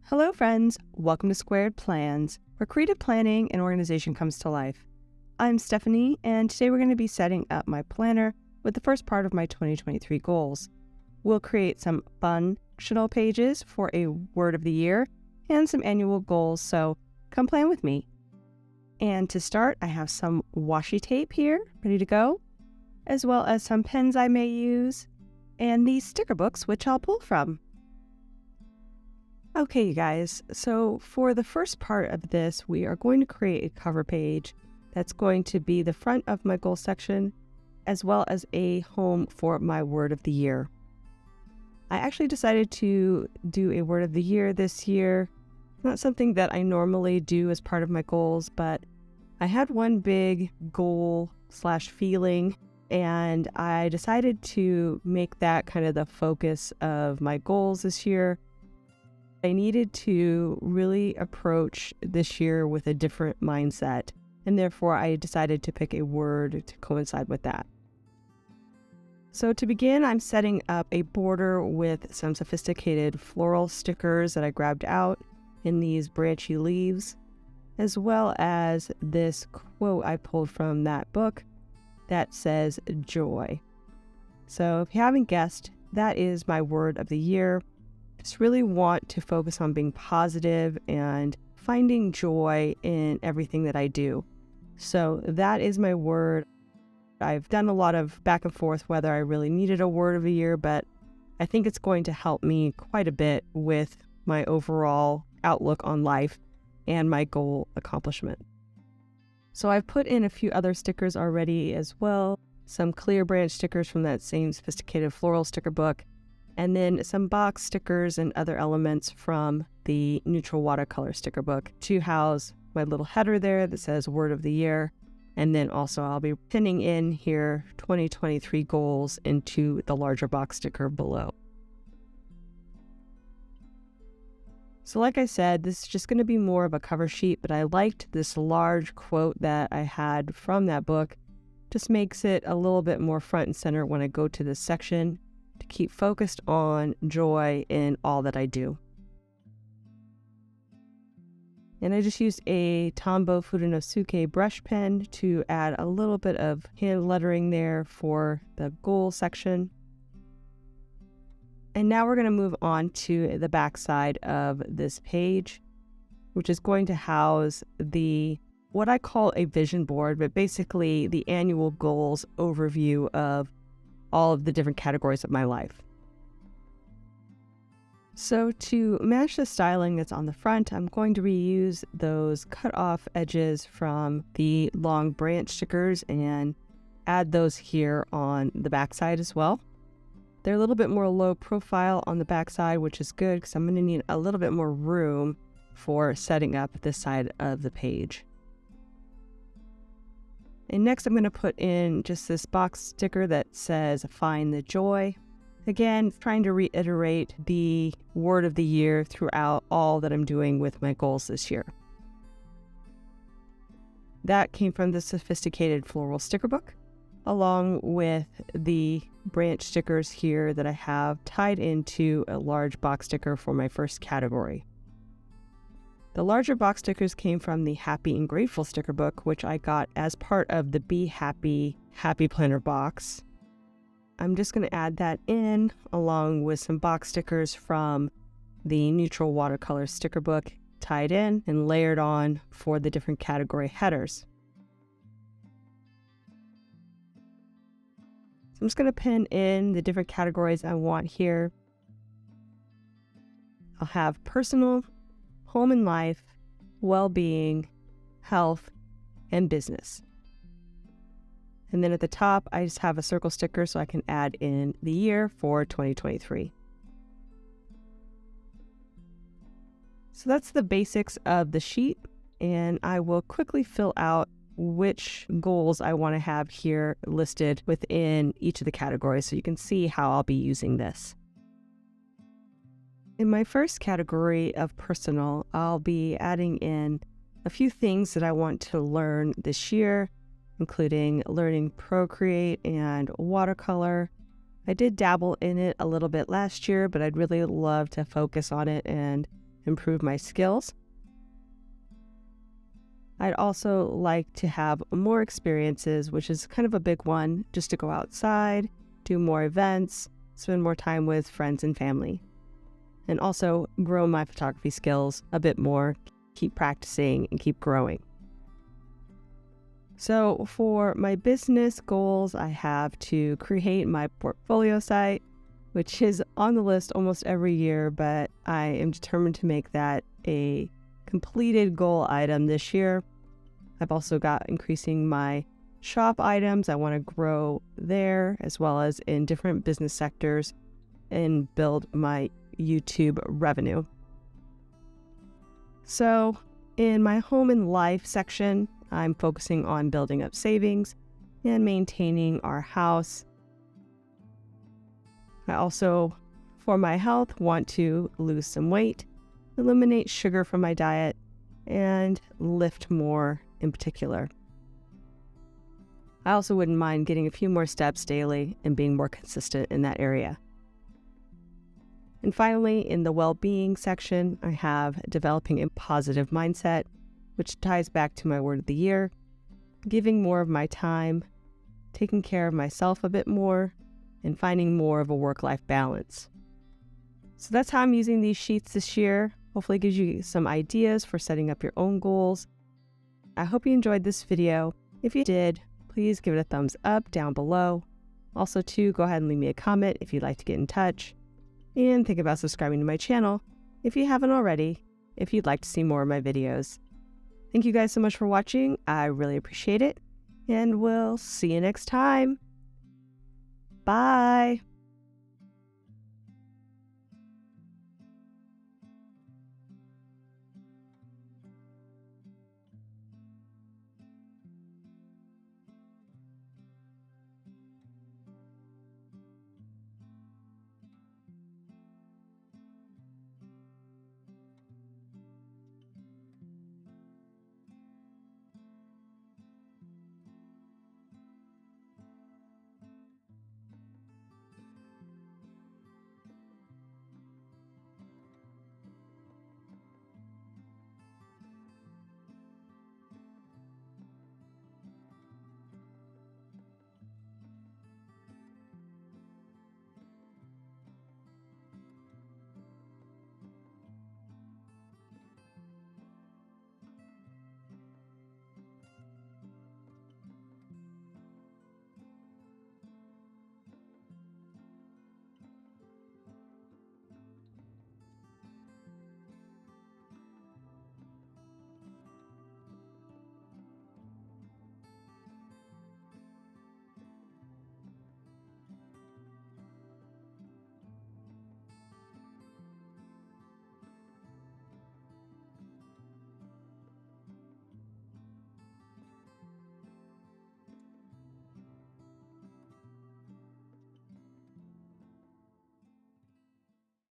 Hello friends, welcome to Squaird Plans, where creative planning and organization comes to life. I'm Stephanie, and today we're going to be setting up my planner with the first part of my 2023 goals. We'll create some functional pages for a word of the year and some annual goals, so come plan with me. And to start, I have some washi tape here, ready to go, as well as some pens I may use, and these sticker books which I'll pull from. Okay, you guys, so for the first part of this, we are going to create a cover page that's going to be the front of my goal section, as well as a home for my word of the year. I actually decided to do a word of the year this year. Not something that I normally do as part of my goals, but I had one big goal / feeling, and I decided to make that kind of the focus of my goals this year. I needed to really approach this year with a different mindset, and therefore I decided to pick a word to coincide with that. So to begin, I'm setting up a border with some sophisticated floral stickers that I grabbed out in these branchy leaves, as well as this quote I pulled from that book that says joy. So if you haven't guessed, that is my word of the year. Just really want to focus on being positive and finding joy in everything that I do. So that is my word. I've done a lot of back and forth whether I really needed a word of the year, but I think it's going to help me quite a bit with my overall outlook on life and my goal accomplishment. So I've put in a few other stickers already as well, some clear branch stickers from that same sophisticated floral sticker book, and then some box stickers and other elements from the neutral watercolor sticker book to house my little header there that says word of the year. And then also I'll be pinning in here 2023 goals into the larger box sticker below. So like I said, this is just going to be more of a cover sheet, but I liked this large quote that I had from that book. Just makes it a little bit more front and center when I go to this section, to keep focused on joy in all that I do. And I just used a Tombow Fudenosuke brush pen to add a little bit of hand lettering there for the goal section. And now we're going to move on to the back side of this page, which is going to house what I call a vision board, but basically the annual goals overview of all of the different categories of my life. So to match the styling that's on the front, I'm going to reuse those cut off edges from the long branch stickers and add those here on the back side as well. They're a little bit more low profile on the back side, which is good because I'm going to need a little bit more room for setting up this side of the page. And next I'm going to put in just this box sticker that says find the joy. Again, trying to reiterate the word of the year throughout all that I'm doing with my goals this year. That came from the sophisticated floral sticker book, along with the branch stickers here that I have tied into a large box sticker for my first category. The larger box stickers came from the Happy and Grateful sticker book, which I got as part of the Be Happy Happy Planner box. I'm just going to add that in along with some box stickers from the neutral watercolor sticker book tied in and layered on for the different category headers. So I'm just going to pin in the different categories I want here. I'll have personal, home and life, well-being, health, and business. And then at the top, I just have a circle sticker so I can add in the year for 2023. So that's the basics of the sheet, and I will quickly fill out which goals I want to have here listed within each of the categories so you can see how I'll be using this. In my first category of personal, I'll be adding in a few things that I want to learn this year, including learning Procreate and watercolor. I did dabble in it a little bit last year, but I'd really love to focus on it and improve my skills. I'd also like to have more experiences, which is kind of a big one, just to go outside, do more events, spend more time with friends and family, and also grow my photography skills a bit more, keep practicing and keep growing. So for my business goals, I have to create my portfolio site, which is on the list almost every year, but I am determined to make that a completed goal item this year. I've also got increasing my shop items. I want to grow there as well as in different business sectors and build my YouTube revenue. So in my home and life section, I'm focusing on building up savings and maintaining our house. I also, for my health, want to lose some weight, eliminate sugar from my diet, and lift more in particular. I also wouldn't mind getting a few more steps daily and being more consistent in that area. And finally, in the well-being section, I have developing a positive mindset, which ties back to my word of the year, giving more of my time, taking care of myself a bit more, and finding more of a work-life balance. So that's how I'm using these sheets this year. Hopefully it gives you some ideas for setting up your own goals. I hope you enjoyed this video. If you did, please give it a thumbs up down below. Also, too, go ahead and leave me a comment if you'd like to get in touch. And think about subscribing to my channel if you haven't already, if you'd like to see more of my videos. Thank you guys so much for watching. I really appreciate it. And we'll see you next time. Bye.